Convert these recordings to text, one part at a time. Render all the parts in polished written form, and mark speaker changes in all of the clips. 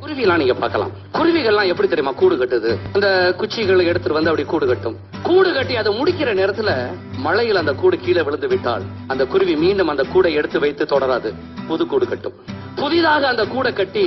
Speaker 1: குருவிலாம் நீங்க பார்க்கலாம். குருவிகள்லாம் எப்படி தெரியுமா கூடு கட்டுது? அந்த குச்சிகளை எடுத்துட்டு வந்து அப்படி கூடு கட்டும். கூடு கட்டி அதை முடிக்கிற நேரத்துல மழையில் அந்த கூடு கீழே விழுந்து விட்டால் அந்த குருவி மீண்டும் அந்த கூடை எடுத்து வைத்து தொடராது, புது கூடு கட்டும். புதிதாக அந்த கூடை கட்டி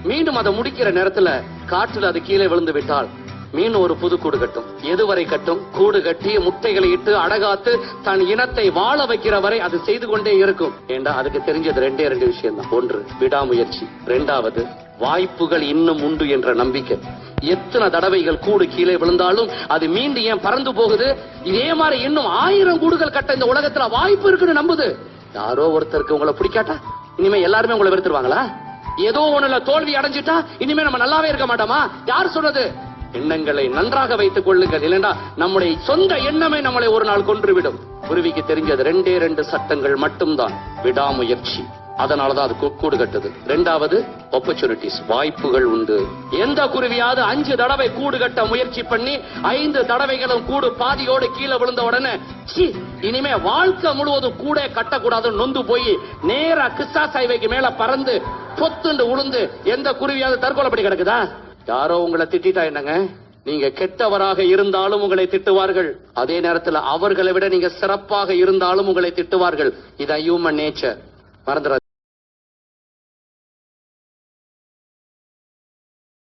Speaker 1: மீண்டும் அதை முடிக்கிற நேரத்துல காற்றுல அது கீழே விழுந்து விட்டால் மீண்டும் ஒரு புது கூடு கட்டும். எதுவரை கட்டும்? கூடு கட்டி முட்டைகளை இட்டு அடகாத்து தன் இனத்தை வாழ வைக்கிற வரை அது செய்து கொண்டே இருக்கும். ஏண்டா அதுக்கு தெரிஞ்சது ரெண்டு விஷயம் தான். ஒன்று விடாமுயற்சி, இரண்டாவது வாய்ப்புகள் இன்னும் உண்டு என்ற நம்பிக்கை. எத்தனை தடவைகள் கூடு கீழே விழுந்தாலும் அது மீண்டும் ஏன் பறந்து போகுது? இதே மாதிரி இன்னும் 1000 கூடுகள் கட்ட இந்த உலகத்துல வாய்ப்பு இருக்குன்னு நம்புது. யாரோ ஒருத்தருக்கு உங்களை பிடிக்காட்டா இனிமே எல்லாருமே உங்களை வெறுத்துருவாங்களா? ஏதோ ஒண்ணுல தோல்வி அடைஞ்சிட்டா இனிமே நம்ம நல்லாவே இருக்க மாட்டோமா? யார் சொன்னது? எண்ணங்களை நன்றாக வைத்துக் கொள்ளுங்கள், இல்லைன்னா நம்முடைய சொந்த எண்ணமே நம்மளை ஒரு நாள் கொன்றுவிடும். குருவிக்கு தெரிஞ்சது 2 சட்டங்கள் மட்டும்தான். விடாமுயற்சி, அதனாலதான் அது கூடு கட்டுது. இரண்டாவது ஆப்பர்ச்சுனிட்டிஸ், வாய்ப்புகள் உண்டு. எந்த குருவியாவது 5 தடவை கூடு கட்ட முயற்சி பண்ணி 5 தடவைகளும் கூடு பாதியோடு கீழே விழுந்த உடனே இனிமே வாழ்க்கை முழுவதும் கூட கட்டக்கூடாதுன்னு நொந்து போய் நேரா கிறிஸ்தாஸ் ஹைவேக்கு மேல பறந்து பொத்துண்டு உளுந்து எந்த குருவியாவது தற்கொலைப்படி கிடக்குதா? யாரோ உங்களை திட்டா என்னங்க, நீங்க கெட்டவராக இருந்தாலும் உங்களை திட்டுவார்கள். அதே நேரத்தில் அவர்களை விட நீங்க சிறப்பாக இருந்தாலும் உங்களை திட்டுவார்கள். இதான் ஹியூமன் நேச்சர். மறந்துடாதீங்க.